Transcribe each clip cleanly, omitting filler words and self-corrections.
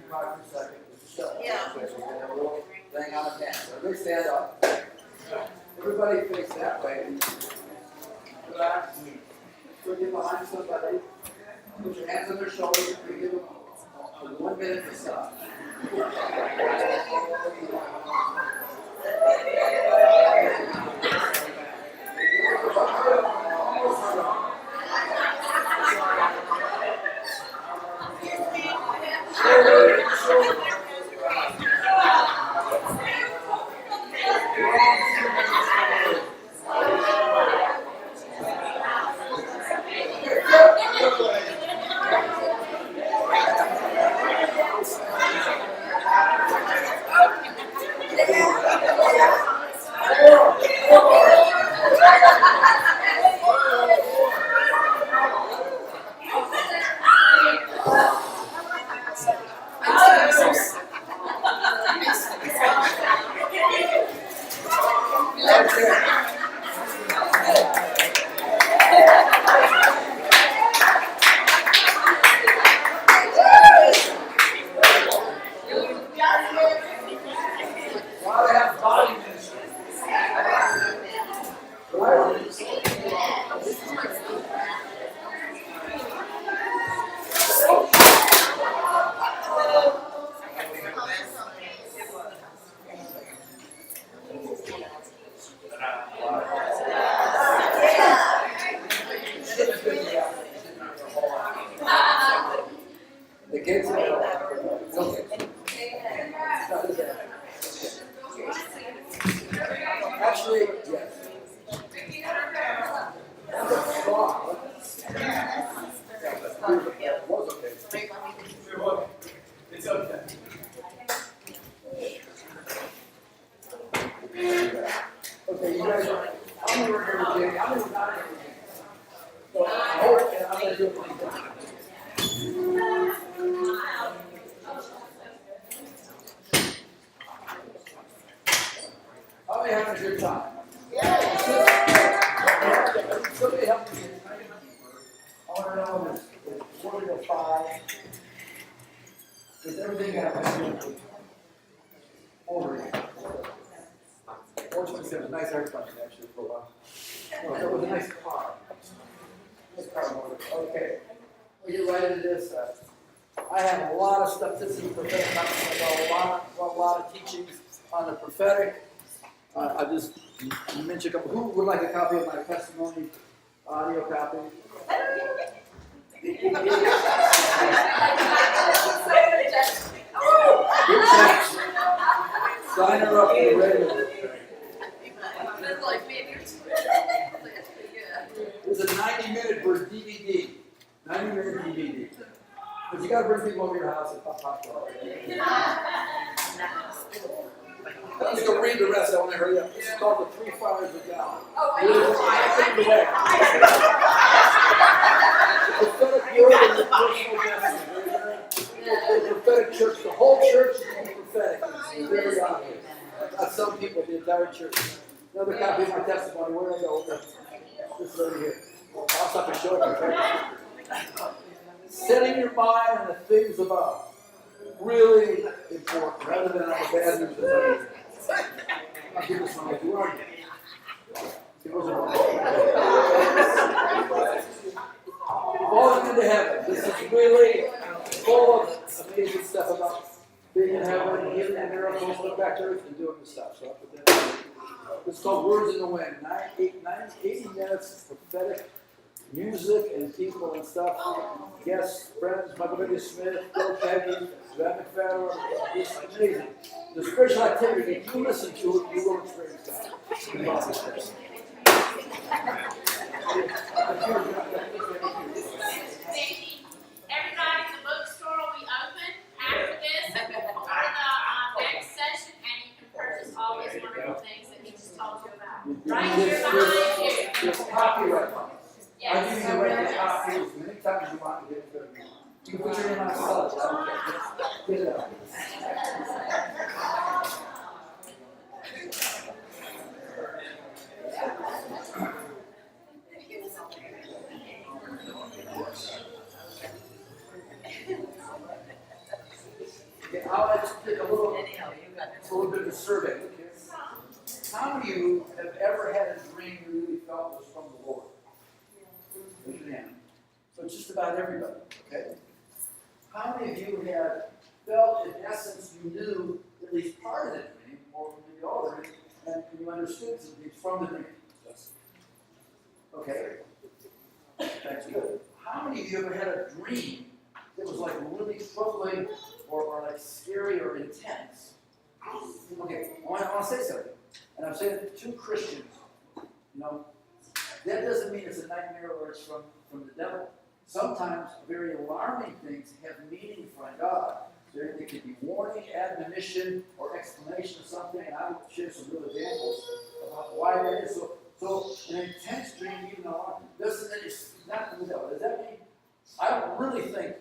mic for a second. Yeah. We can have a little thing on the pen. So everybody stand up. Everybody face that way. Relax. Put it behind somebody. Put your hands on their shoulders and give them 1 minute to stop. The kids actually, yes. It's okay. Okay, you guys are, I'm going to work everything. I'm going to not everything. So, I'm going to do it. How are you having a good time? Somebody help me. I want to know this. 4 to 5. Does everything happen? Over here. 427, nice airplane actually for a while. No, that was a nice car. Nice car motor. Okay. We get right into this. I have a lot of stuff. This is a prophetic conference. A lot of teachings on the prophetic. I just mentioned a couple. Who would like a copy of my testimony audio copy? Sign her up for the radio. It's a 90-minute for DVD. 90-minute DVD. But you got to bring people over your house and pop popcorn. I'm just going to read the rest. I want to hurry up. This is called The 3 Fires of God. The prophetic word and the personal destiny. The prophetic church, the whole church is prophetic. It's very obvious. Not some people, the entire church. Another copy of my testimony. Where do I go? This lady here. I'll stop and show you. Setting your mind on the things above. Really important. Rather than on the bad news of I'll give this one like, who are you? Falling into heaven. This is really full of amazing stuff about being in heaven, healing the miracles, going back to earth and doing the stuff. So I'll put that in. It's called Words in the Wind. 80 minutes prophetic music and people and stuff. Guests, friends, Michael W. Smith, Bill Peggy, Brad McFarland. It's amazing. The spiritual activity, if you listen to it, you will experience God. Everybody, the bookstore will be open after this for the next session, and you can purchase all these wonderful things that he just told you about. Right here behind you. There's copyright. Yes. I give you the right to copy as many times as you want to get it. You can put your name on the side. I don't care. Get it out. Okay, I'll just take a little bit of a survey. Okay. How many of you have ever had a dream you really felt was from the Lord? Raise your hand. So it's just about everybody, okay? How many of you have felt, in essence, you knew at least part of the dream, or maybe all of it, and you understood something from the dream? Yes. Okay. That's good. How many of you ever had a dream that was like really troubling or like scary or intense? Okay, I want to say something. And I'm saying it to Christians. You know, that doesn't mean it's a nightmare or it's from the devil. Sometimes very alarming things have meaning from God. They could be warning, admonition, or explanation of something, and I'll share some real examples about why that is. So an intense dream, even though doesn't mean it's not from the devil. Does that mean? I don't really think.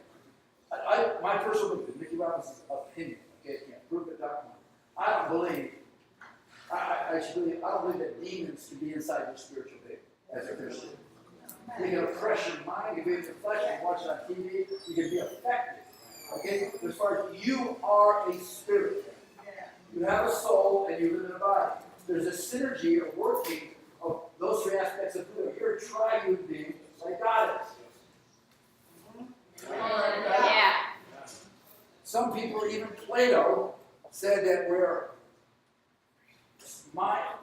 My personal opinion, Mickey Robinson's opinion. Okay, can't prove it, document. I don't believe. I don't believe that demons can be inside your spiritual being as a Christian. They can oppress your mind, you can be in your flesh, you can watch it on TV, you can be affected. Okay? As far as you are a spirit. You have a soul and you live in a body. There's a synergy of working of those three aspects of who you're a triune being like God is. Yeah. Some people, even Plato, said that we're mind,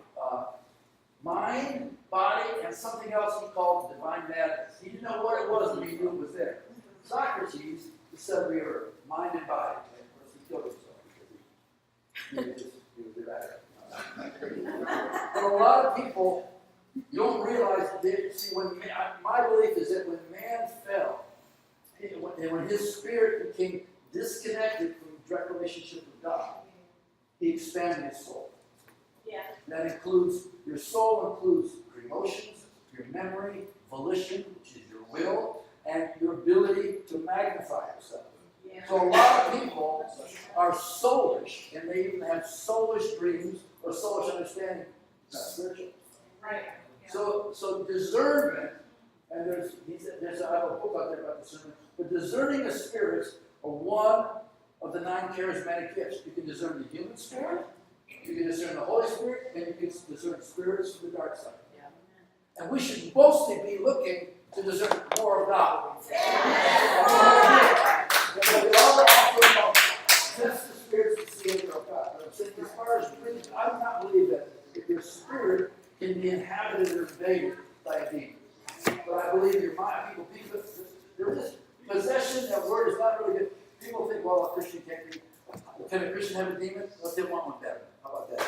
body, and something else he called divine madness. He didn't know what it was, but he knew it was there. Socrates said we were mind and body. Of course, he killed himself. He was but a lot of people don't realize that, see, my belief is that when man fell, when his spirit became disconnected from direct relationship with God, he expanded his soul. Yeah. That includes, your soul includes your emotions, your memory, volition, which is your will, and your ability to magnify yourself. Yeah. So a lot of people are soulish, and they even have soulish dreams or soulish understanding, not spiritual. Right. Yeah. So discernment, and I have a book out there about discernment, but discerning the spirits are one of the 9 charismatic gifts. You can discern the human spirit, you can discern the Holy Spirit, and you can discern spirits from the dark side. Yeah. And we should mostly be looking to discern more of God. We all have to test the spirits to see if they're of God. But I'm saying, as far as dreams, I do not believe that your spirit can be inhabited or invaded by a demon. But I believe your mind, people, there is possession. That word is not really good. People think, well, a Christian can't be. Can a Christian have a demon? Well, they want one better. How about that?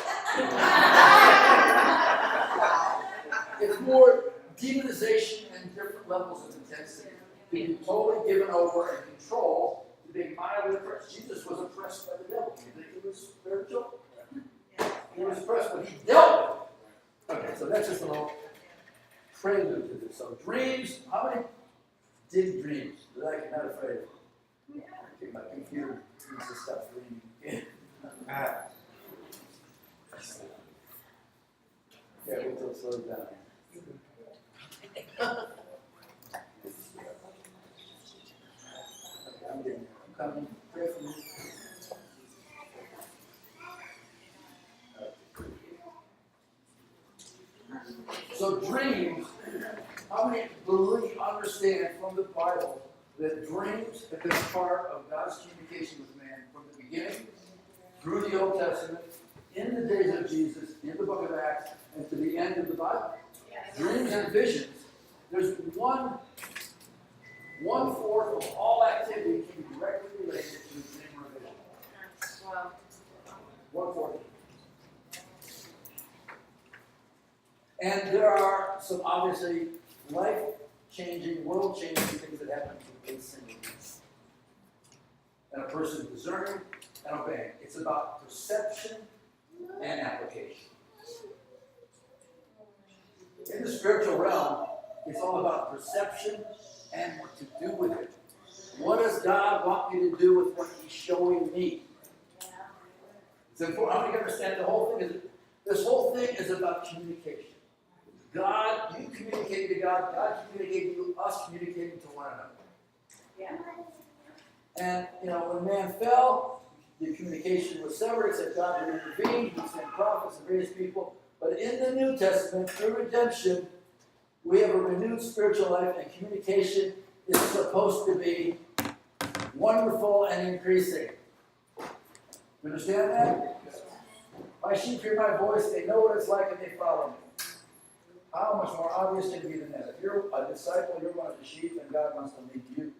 It's more demonization and different levels of intensity. To be totally given over and control to being mildly oppressed. Jesus was oppressed by the devil. You think he was spiritual? He was oppressed, but he dealt with it. Okay, so that's just a little prelude to this. So dreams, how many did dreams that I not afraid of? Okay, my computer needs to stop dreaming. Yeah, wait till it slows down. Okay, I'm coming. Pray for me. So dreams, how many believe, understand from the Bible that dreams have been part of God's communication with man from the beginning, through the Old Testament, in the days of Jesus, in the book of Acts, and to the end of the Bible? Yes. Dreams and visions, there's one-fourth of all activity can be directly related to dream or vision. Wow. 1/4. And there are some obviously life-changing, world-changing things that happen through a single dream. And a person discerning and obeying. It's about perception and application. In the spiritual realm, it's all about perception and what to do with it. What does God want me to do with what He's showing me? It's important. How many understand the whole thing? This whole thing is about communication. God, you communicate to God, God communicating to us, communicating to one another. Yeah. And, when man fell, the communication was severed, except God would intervene, He would send prophets and raise people. But in the New Testament, through redemption, we have a renewed spiritual life, and communication is supposed to be wonderful and increasing. You understand that? My sheep hear my voice, they know what it's like, and they follow me. How much more obvious can it be than that? If you're a disciple, you're one of the sheep, and God wants to lead you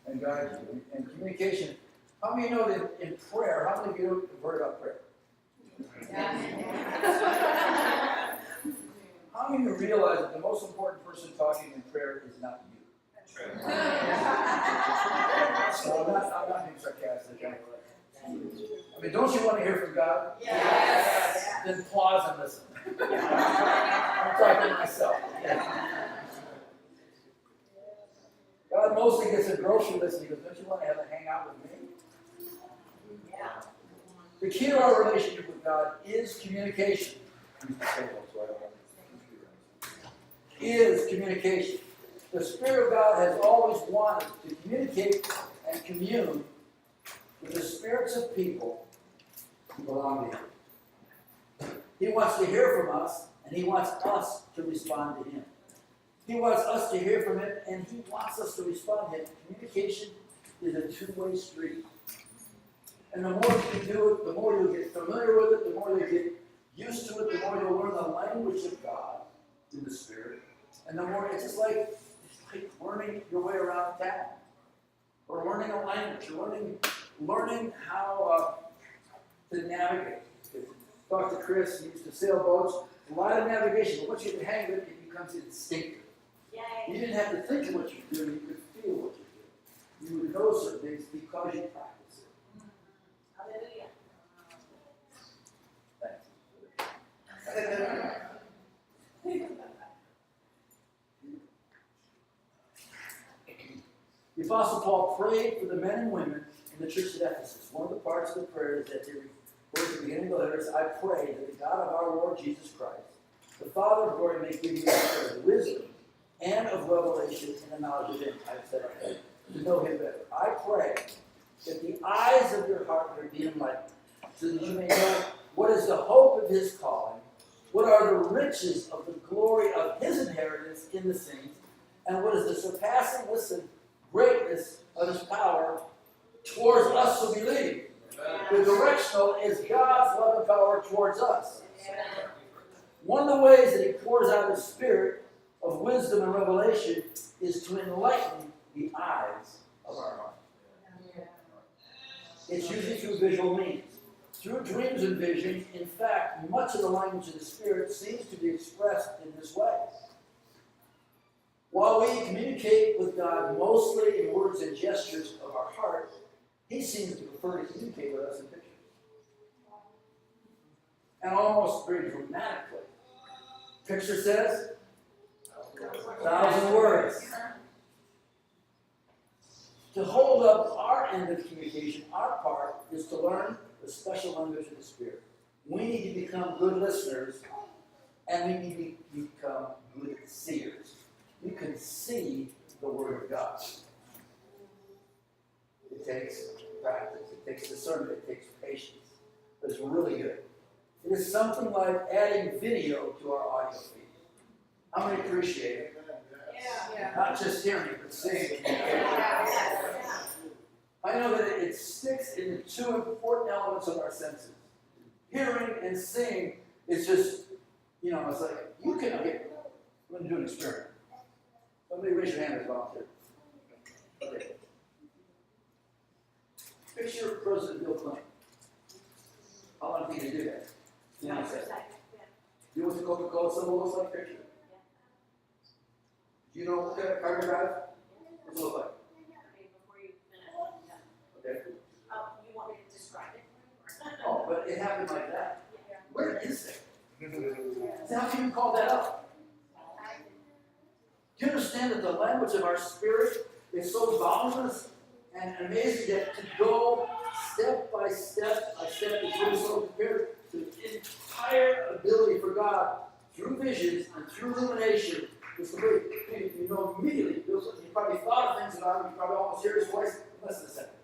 and guide you. And communication. How many know that in prayer, how many of you have heard about prayer? How many of you realize that the most important person talking in prayer is not you? So I'm not being sarcastic. I mean, don't you want to hear from God? Yes. Then pause and listen. I'm talking to myself. God mostly gets a grocery list and he goes, don't you want to have a hangout with me? The key to our relationship with God is communication. Is communication. The Spirit of God has always wanted to communicate and commune with the spirits of people who belong to Him. He wants to hear from us, and He wants us to respond to Him. He wants us to hear from Him, and He wants us to respond to Him. Communication is a two-way street. And the more you do it, the more you'll get familiar with it, the more you'll get used to it, the more you'll learn the language of God in the Spirit. And the more, it's like learning your way around town. Or learning a language. You're learning how to navigate. Talk to Chris, he used to sail boats. A lot of navigation, but once you get the hang of it, it becomes instinctive. You didn't have to think of what you're doing, you could feel what you're doing. You would know certain things because you practice it. Hallelujah. The Apostle Paul prayed for the men and women in the church at Ephesus. One of the parts of the prayer is that they refer to the beginning of the letters, I pray that the God of our Lord Jesus Christ, the Father of glory, may give you the spirit of wisdom and of revelation in the knowledge of Him. I've said that, to know Him better. I pray that the eyes of your heart may be enlightened, so that you may know what is the hope of His calling, what are the riches of the glory of His inheritance in the saints, and what is the surpassing, greatness of His power towards us who believe. The directional is God's love and power towards us. One of the ways that He pours out His Spirit of wisdom and revelation is to enlighten the eyes of our heart. It's usually through visual means. Through dreams and visions, in fact, much of the language of the Spirit seems to be expressed in this way. While we communicate with God mostly in words and gestures of our heart, He seems to prefer to communicate with us in pictures. And almost very dramatically. Picture says, 1,000 words. To hold up our end of communication, our part, is to learn the special language of the Spirit. We need to become good listeners, and we need to become good seers. You can see the Word of God. It takes practice, it takes discernment, it takes patience. But it's really good. It is something like adding video to our audio feed. How many appreciate it? Yeah. Not just hearing it, but seeing it. I know that it sticks in the two important elements of our senses. Hearing and seeing is just, it's like, you can, okay, I'm going to do an experiment. Somebody raise your hand as volunteer. Okay. Picture President Bill Clinton. How long did he do that? You know what the Coca-Cola symbol looks like? Picture. Do you know what kind of car you drive? What does it look like? Before you finish. Okay. You want me to describe it? Oh, but it happened like that. Where is it? How can you call that up? Do you understand that the language of our spirit is so boundless and amazing that to go step by step is really so compared to the entire ability for God through visions and through illumination is the way you know immediately. You probably thought of things about him, you probably almost hear his voice in less than a second.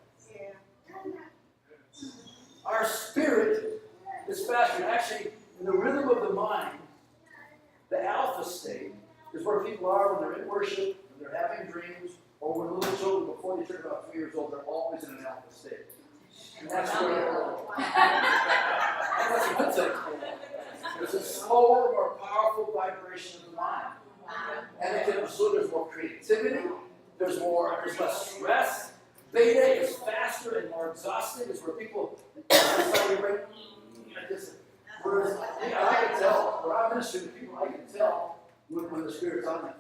worship, when they're having dreams, or when little children, before they turn about 3 years old, they're always in an alpha state. And that's where that's a good thing. There's a slower, more powerful vibration of the mind. And it can, so there's more creativity, there's less stress. Beta is faster and more exhausting. It's where people celebrate like this. Whereas I can tell, where I'm ministering to people, I can tell when the Spirit's on them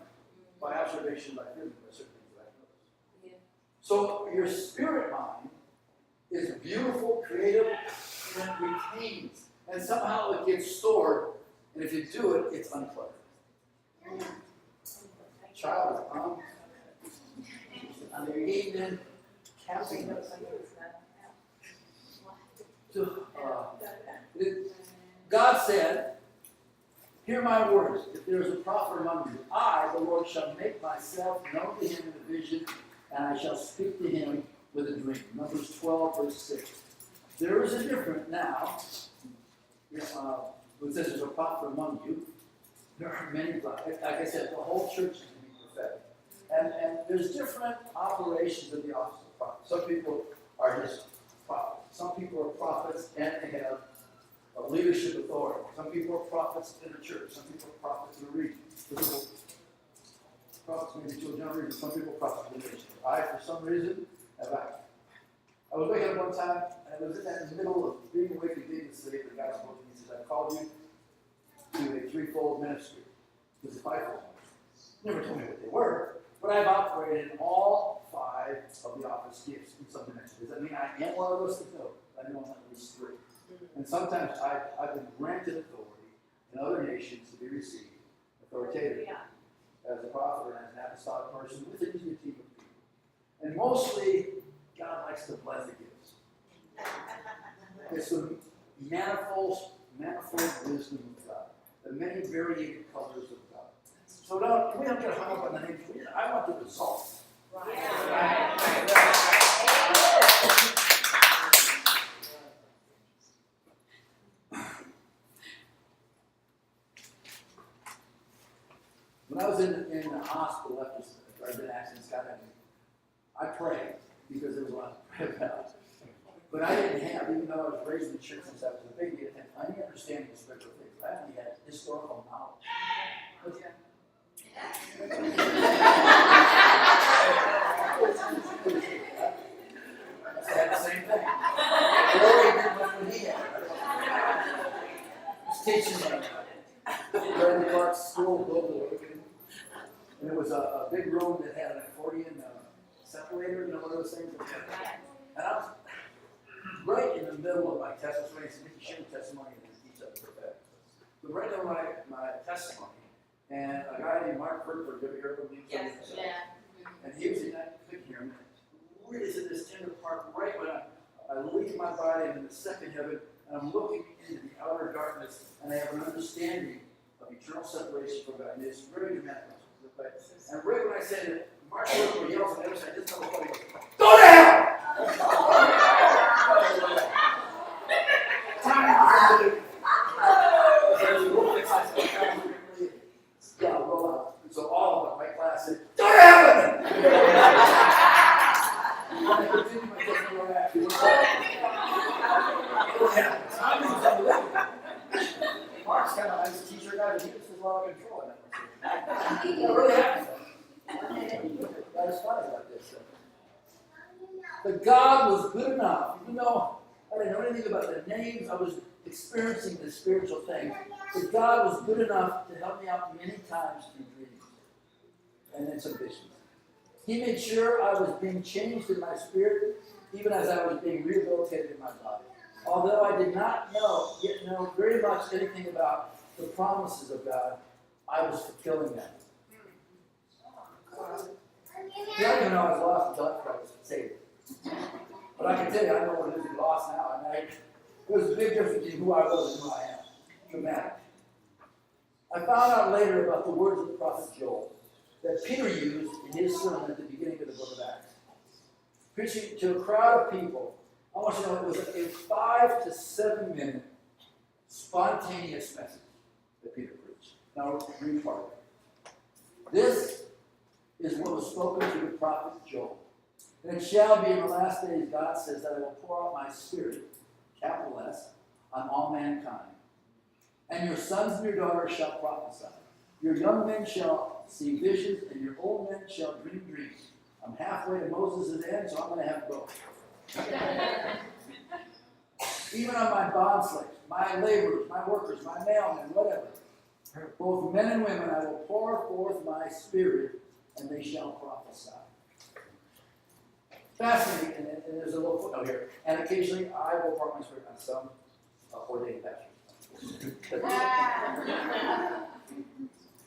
by observation, by feeling, by certain things that I notice. So your spirit mind is beautiful, creative, and it retains. And somehow it gets stored, and if you do it, it's uncluttered. Child is on the evening camping. God said, "Hear my words. If there is a prophet among you, I, the Lord, shall make myself known to him in a vision, and I shall speak to him with a dream." Numbers 12, verse 6. There is a difference now. It says there's a prophet among you. There are many prophets. Like I said, the whole church is to be prophetic. And there's different operations of the office of prophet. Some people are just prophets. Some people are prophets and they have a leadership authority. Some people are prophets in the church. Some people are prophets in the region. Some people prophets maybe to a general region. Some people are prophets in the nation. I, for some reason, have acted. I was waking up one time, and I was in the middle of being awake and being asleep, and God spoke to me and says, "I called you to a threefold ministry." It was a fivefold ministry. He never told me what they were, but I've operated in all 5 of the office gifts in some dimension. Does that mean I am one of those things? No, I know I'm at least 3. And sometimes I've been granted authority in other nations to be received authoritatively as a prophet or as an apostolic person with a team of people. And mostly, God likes to blend the gifts. It's the manifold wisdom of God, the many varied colors of God. So we don't get hung up on the names. I want the results. When I was in the hospital after I'd been accident skydiving, I prayed because there was a lot to pray about. But I didn't have, even though I was raised in the church since I was a baby, I didn't have any understanding of spiritual things. I only had historical knowledge. I had the same thing. Glory did what he had. He was teaching me. Brandon Clark's school, Global Awakening. And it was a big room that had an accordion separator, one of those things. And I was right in the middle of my testimony. So you share testimony and each other perfect. But right in my testimony, and a guy named Mark Burford, have you heard of him? Yes. And he was in that picture, and really is in this tender part right when I leave my body in the second heaven, and I'm looking into the outer darkness, and I have an understanding of eternal separation from God. And it's very dramatic. And right when I said it, Mark Burford yells on the other side, this little buddy goes, "Go to hell!" Yeah, roll out. And so all of my class said, "Go to heaven!" And I continued my testimony after. Mark's kind of a nice teacher guy, but he just has a lot of control in that. It really happened. That was funny about this. But God was good enough. Even though I didn't know anything about the names, I was experiencing the spiritual thing. But God was good enough to help me out many times through dreams and then some visions. He made sure I was being changed in my spirit, even as I was being rehabilitated in my body. Although I did not yet know very much anything about the promises of God, I was fulfilling them. See, I didn't know I was lost until after I was saved. But I can tell you, I know what it is to be lost now. And there was a big difference between who I was and who I am. Dramatic. I found out later about the words of the prophet Joel that Peter used in his sermon at the beginning of the book of Acts. Preaching to a crowd of people. I want you to know it was a 5 to 7 minute spontaneous message that Peter preached. Now, read part of it. This is what was spoken to the prophet Joel. And it shall be in the last days, God says, that I will pour out my spirit, capital S, on all mankind. And your sons and your daughters shall prophesy. Your young men shall see visions, and your old men shall dream dreams. I'm halfway to Moses' end, so I'm going to have to go. Even on my bond slaves, my laborers, my workers, my mailmen, whatever, both men and women, I will pour forth my spirit, and they shall prophesy. Fascinating, and there's a little footnote here. And occasionally, I will pour my spirit on some ordained pastors.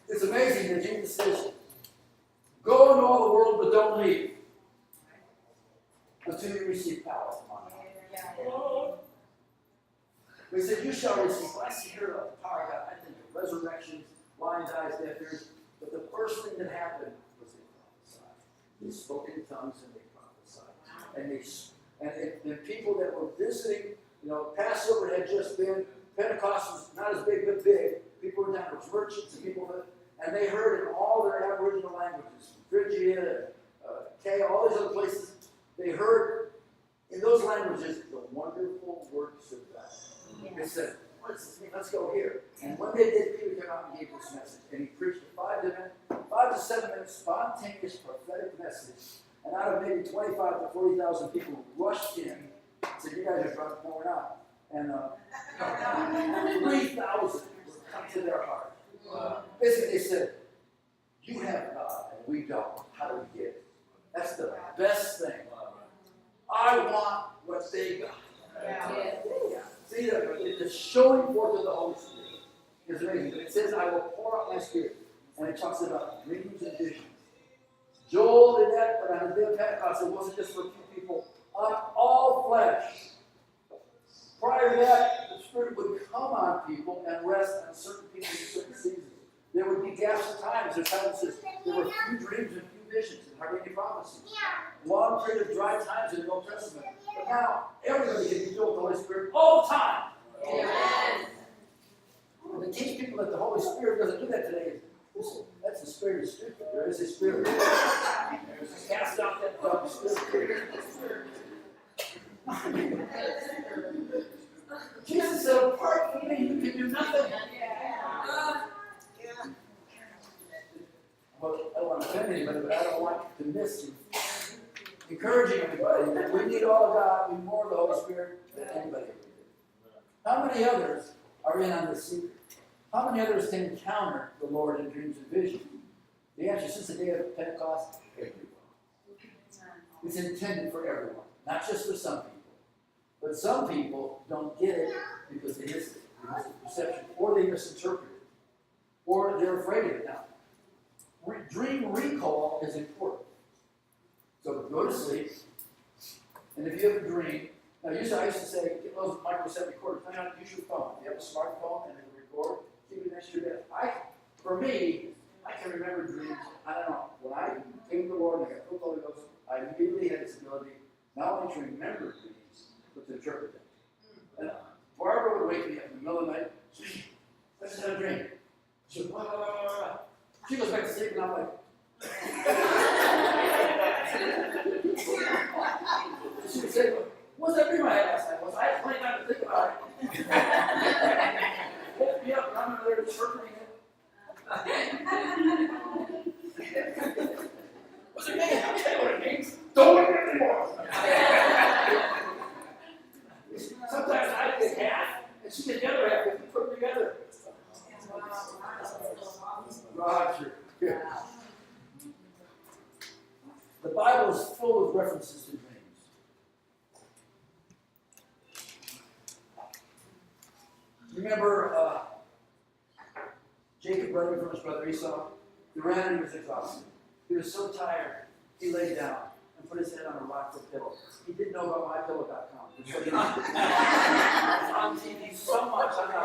It's amazing that Jesus says, "Go into all the world, but don't leave until you receive power from on high." He said, "You shall receive." When I see here the power of God, I think of resurrections, blind eyes, deaf ears. But the first thing that happened was they prophesied. They spoke in tongues and they prophesied. And people that were visiting, Passover had just been, Pentecost was not as big, but big. People were down, there was merchants and people that, and they heard in all their Aboriginal languages, Phrygia, Kea, all these other places, they heard in those languages the wonderful works of God. They said, let's go here. And when they did, Peter came out and gave this message. And he preached a 5 to 7 minute spontaneous prophetic message. And out of maybe 25 to 40,000 people rushed in and said, "You guys are pouring out." And 3,000 would come to their heart. Basically, they said, "You have God and we don't. How do we get it?" That's the best thing. I want what they got. See, the showing forth of the Holy Spirit is amazing. But it says, "I will pour out my spirit." And it talks about dreams and visions. Joel did that, but on the day of Pentecost, it wasn't just for a few people. On all flesh. Prior to that, the Spirit would come on people and rest on certain people in certain seasons. There would be gaps of times. There's times there were few dreams and few visions and hardly any prophecies. Long period of dry times in the Old Testament. But now, everybody can be filled with the Holy Spirit all the time. Amen. And to teach people that the Holy Spirit doesn't do that today, that's the spirit of stupid. There is a spirit. Cast out that dumb spirit. Jesus said, "Apart from me, you can do nothing." Well, I don't want to offend anybody, but I don't want to miss you. Encouraging everybody that we need all of God, we need more of the Holy Spirit than anybody ever did. How many others are in on this secret? How many others can encounter the Lord in dreams and visions? The answer, since the day of Pentecost, everyone. It's intended for everyone, not just for some people. But some people don't get it because they miss it. They miss the perception, or they misinterpret it, or they're afraid of it. Now, dream recall is important. So go to sleep, and if you have a dream, now I used to say, get those microset recorders, find out, use your phone. If you have a smartphone and it'll record, keep it next to your bed. For me, I can remember dreams. I don't know. When I came to the Lord and I got filled with the Holy Ghost, I immediately had this ability not only to remember dreams, but to interpret them. And Barbara would wake me up in the middle of the night. I just had a dream. She goes, blah, blah, blah, blah, blah. She goes back to sleep, and I'm like, she would say, "What's that dream I had last night?" I had plenty of time to think about it. Woke me up, and I'm over there interpreting it. What's it mean? I'll tell you what it means. Don't look at it anymore. Sometimes I get half, and she get the other half, and we put them together. Roger. Good. The Bible is full of references to dreams. Remember Jacob running from his brother Esau? He ran and he was exhausted. He was so tired, he lay down and put his head on a rock for a pillow. He didn't know about mypillow.com. So he was on TV so much on the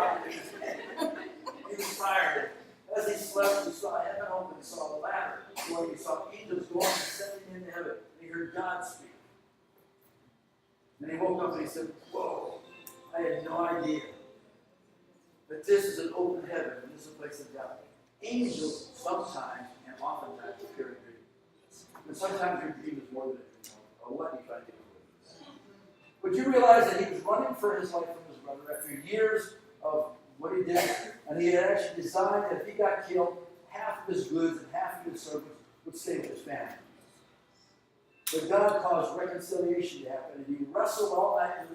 he was tired. As he slept, he saw heaven open, he saw the ladder, where he saw angels going and ascending into heaven. And he heard God speak. And he woke up and he said, "Whoa, I had no idea. But this is an open heaven, and this is a place of God." Angels sometimes and oftentimes appear in dreams. And sometimes your dream is more than a dream. I'll let you try to get away. But you realize that he was running for his life from his brother after years of what he did, and he had actually designed that if he got killed, half of his goods and half of his servants would stay with his family. But God caused reconciliation to happen, and he wrestled all night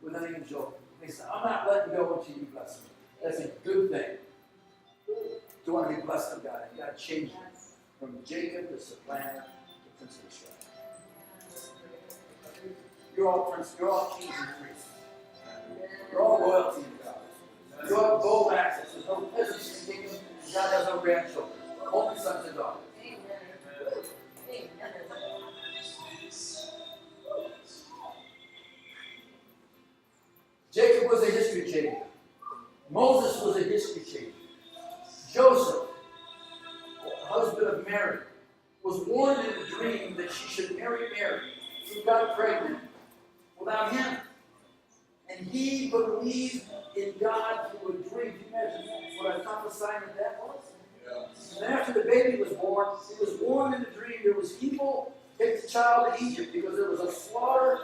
with an angel. And he said, I'm not letting go until you bless me. That's a good thing. You want to be blessed of God. And God changed him from Jacob to supplanter to Prince of Israel. You're all kings and priests. You're all royalty to God. You have gold access. There's no peasants in the kingdom. God has no grandchildren. Only sons and daughters. Jacob was a history changer. Moses was a history changer. Joseph, the husband of Mary, was warned in a dream that she should marry Mary, who got pregnant without him. And he believed in God through a dream. Can you imagine what a tough assignment that was? Yeah. And after the baby was born, he was warned in a dream there was evil. Take the child to Egypt because there was a slaughter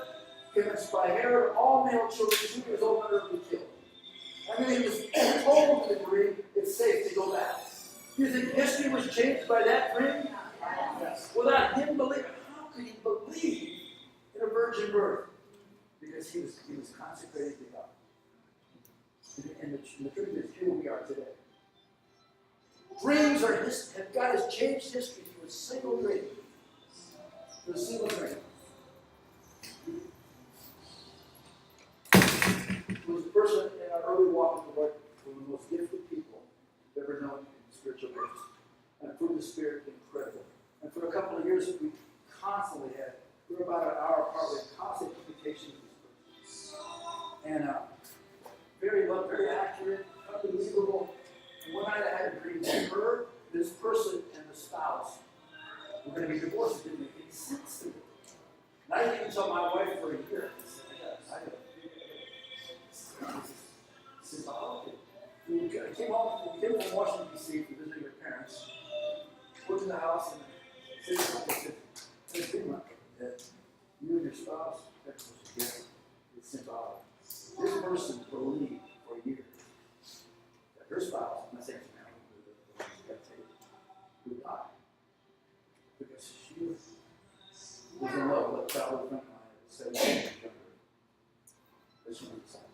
commenced by Herod. All male children 2 years old and under would be killed. And then he was told in the dream it's safe to go back. Do you think history was changed by that dream? Yes. Without him believing, how could he believe in a virgin birth? Because he was consecrated to God. And the truth is, here we are today. Dreams are God has changed history through a single dream. Through a single dream. Who was a person in our early walk with the Lord, one of the most gifted people I've ever known in spiritual gifts. And fruit of the Spirit, incredible. And for a couple of years, we constantly had, we were about an hour apart, we had constant communication with this person. And very well, very accurate, unbelievable. And one night I had a dream that her, this person, and the spouse were going to be divorced. It didn't make any sense to me. And I didn't even tell my wife for a year. Symbolic. We came from Washington, D.C. to visit your parents. Went to the house and said, "It's been like that. You and your spouse, that's what you get. It's symbolic." This person believed for years that her spouse, I'm not saying it's now, would die. Because she was in love with a child friend of mine at 7 years younger. But she was excited.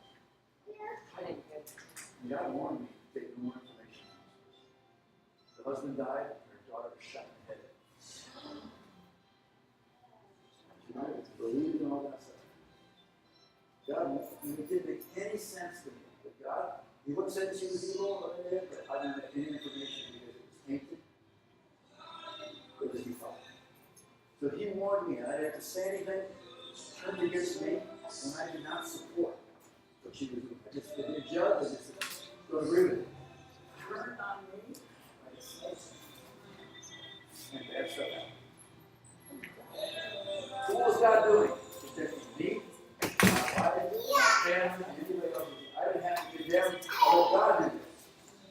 And God warned me to take no more information. The husband died, and her daughter was shot in the head. She might have believed in all that stuff. God, it didn't make any sense to me. But God, he wouldn't say that she was evil or anything, but I didn't have any information because it was tainted. It was defiled. So he warned me, and I didn't have to say anything. She turned against me, and I did not support what she was doing. I just didn't judge, I just don't agree with it. Turned on me, I just said something. And bad stuff happened. So what was God doing? Protecting me, my wife, family, anybody else. I didn't have to condemn what God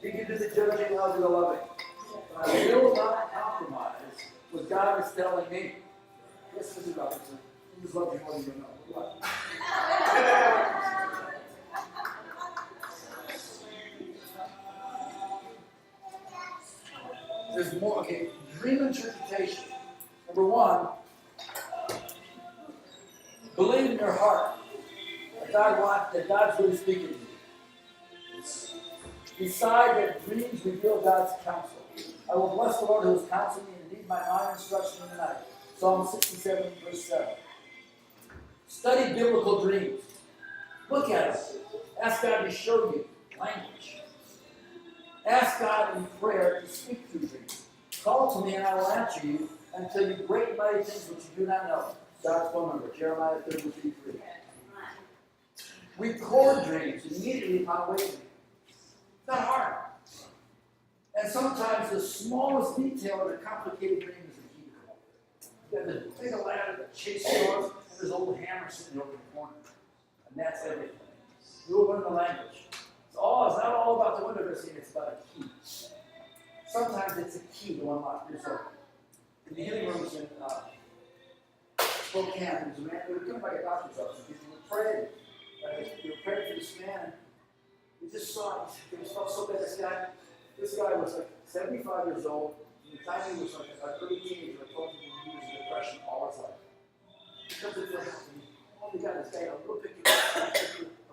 did. He can do the judging, I'll do the loving. But I will not compromise what God is telling me. Yes, Mrs. Robinson. He just loves you more than you know. What? There's more. Okay, dream interpretation. Number one, believe in your heart that God's really speaking to you. Decide that dreams reveal God's counsel. I will bless the Lord who has counseled me, and indeed my mind instruction in the night. Psalm 67, verse 7. Study biblical dreams. Look at them. Ask God to show you language. Ask God in prayer to speak through dreams. Call to me and I will answer you and tell you great and mighty things which you do not know. God's phone number, Jeremiah 33:3. Record dreams immediately upon waking. It's not hard. And sometimes the smallest detail in a complicated dream is the key to it. You got this big ladder that chases doors, and there's an old hammer sitting over the corner. And that's everything. You'll learn the language. It's not all about the window dressing, it's about a key. Sometimes it's a key to unlock yourself. in the healing rooms in Spokane, there was a man, they were coming by a doctor's office, and people were praying. They were praying for this man, and he just saw, he felt so bad. This guy was like 75 years old. From the time he was like a early teenager, I told him he was in depression all his life. He comes to the house, and all we got is a little picture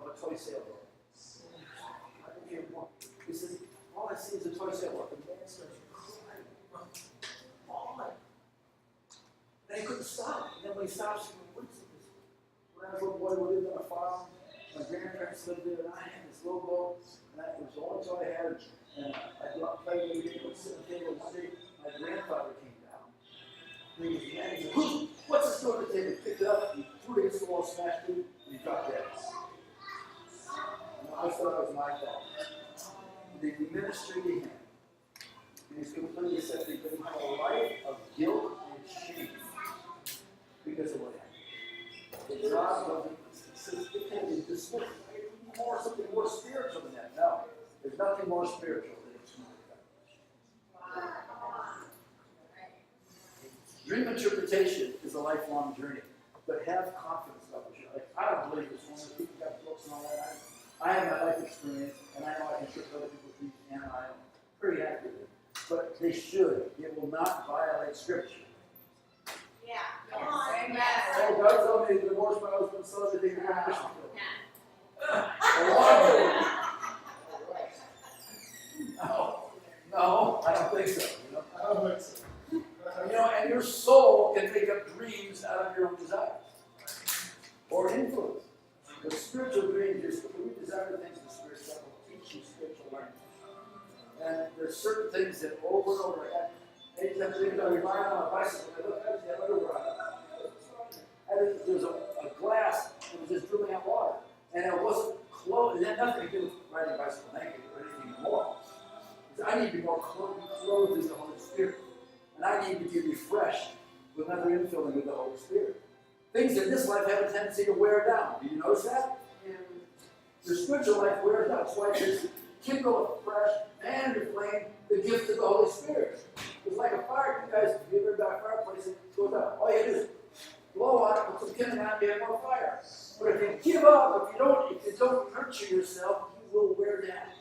of a toy sailboat. I don't care more. He says, all I see is a toy sailboat. The man starts crying, bawling. And he couldn't stop. And then when he stops, he goes, what is this? When I was a little boy, we lived on a farm. My grandparents lived there, and I had this little boat, and it was the only toy I had. And I'd go out and play every day, and sit at the table. One day, my grandfather came down. And he was mad. He said, what's this doing at the table? He picked it up, he threw it against the wall, smashed it, and he dropped dead. And I thought it was my fault. They ministered to him. And he's completely set free, but he had a life of guilt and shame because of what happened. The God wasn't, it can be dismissed. Something more spiritual than that. No. There's nothing more spiritual than it's not. Dream interpretation is a lifelong journey, but have confidence about what you're like. I don't believe this one. People got books and all that. I have my life experience, and I know I can trick other people's dreams, and I am pretty accurately. But they should. It will not violate Scripture. Yeah. Come on. Amen. Oh, God told me to divorce my husband so that they can have a mission field. A lot of it. No, I don't think so. I don't think so. And your soul can make up dreams out of your own desires or influence. But spiritual dreams is when we desire the things of the Spirit that will teach you spiritual learning. And there's certain things that over and over again, anytime I rely on a bicycle, I look at the other way. And there's a glass that was just dribbling out water. And it wasn't clothed, it had nothing to do with riding a bicycle naked or anything more. I need to be more clothed in the Holy Spirit. And I need to be refreshed with another infilling of the Holy Spirit. Things in this life have a tendency to wear down. Do you notice that? Your spiritual life wears down. That's why it says, kindle afresh and inflame the gift of the Holy Spirit. It's like a fire. You guys, if you ever got a fireplace, it goes out. All you do is blow on it, put some kindling on it, you have more fire. But if you give up, if you don't nurture yourself, you will wear down.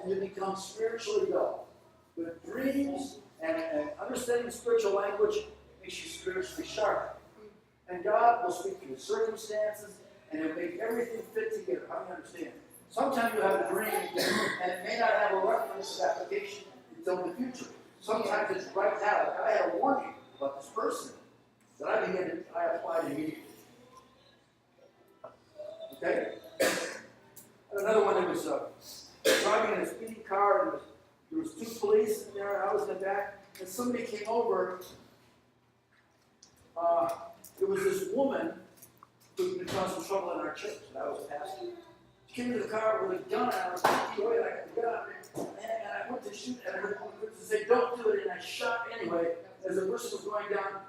And you become spiritually dull. But dreams and understanding spiritual language makes you spiritually sharp. And God will speak to your circumstances, and He'll make everything fit together. How do you understand? Sometimes you have a dream, and it may not have a reference of application until the future. Sometimes it's right now. Like I had a warning about this person that I applied immediately. Okay? And another one that was driving in a speeding car, and there was two police in there, and I was in the back, and somebody came over. There was this woman who'd been causing some trouble in our church, and I was a pastor. She came to the car with a gun, and I was thinking, wait, I got the gun, and I went to shoot, and I heard one person say, don't do it, and I shot anyway. As the person was going down,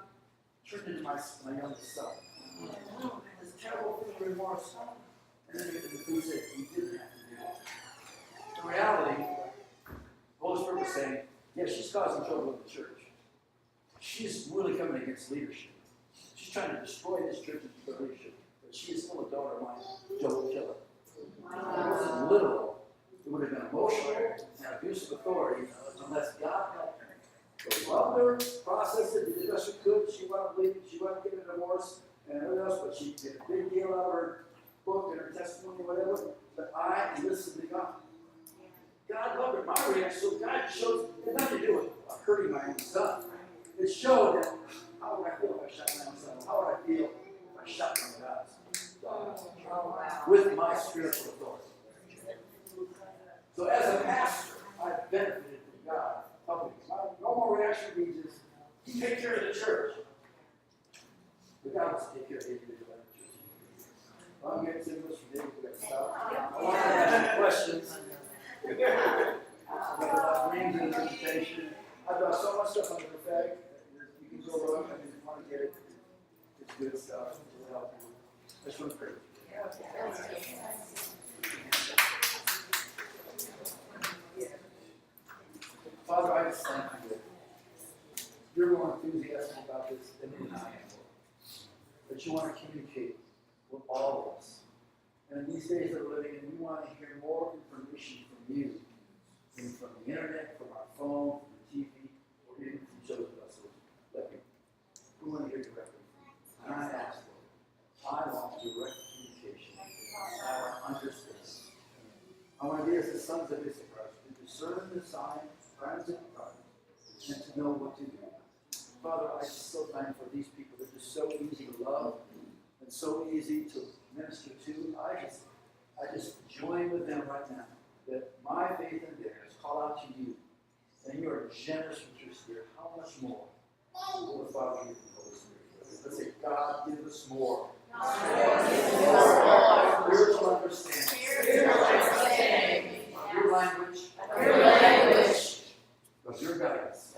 turned into my youngest son. And this terrible thing of remorse. And then the police said, you didn't have to do that. In reality, the Holy Spirit was saying, yeah, she's causing trouble in the church. She's really coming against leadership. She's trying to destroy this church and leadership. But she is still a daughter of mine. Don't kill her. It wasn't literal. It would have been emotional and abuse of authority unless God helped her. They loved her, processed it, did the best she could. She wanted to leave, she wanted to get a divorce and everything else, but she did a big deal out of her book and her testimony, whatever. But I listened to God. God loved her. My reaction, so God shows, it had nothing to do with hurting my own son. It showed that how would I feel if I shot my own son? How would I feel if I shot my God's with my spiritual authority? So as a pastor, I've benefited from God helping me. My normal reaction means is, you take care of the church. But God wants to take care of the individual in the church. Well, I'm getting to English for David, we got to stop. I want to ask you questions. I've got a lot of dreams and interpretation. I've got so much stuff on the prophetic. You can go up and if you want to get it. It's good stuff. It will help you. Let's run prayer. Father, I just thank you. You're going enthusiastic about this than I am. But you want to communicate with all of us. And in these days that we're living in, we want to hear more information from you than from the internet, from our phone, from the TV, or even from shows of us. Let me. We want to hear directly from you. And I ask, Lord, I want direct communication. I want understanding. I want to be as the sons of Issachar, to discern the signs, friends and brothers, and to know what to do. Father, I'm just so thankful for these people. They're just so easy to love and so easy to minister to. I just join with them right now. That my faith and theirs call out to you. And you are generous with your Spirit. How much more will the Father give the Holy Spirit? Let's say, God, give us more. Spiritual understanding. Your language. Of your guidance.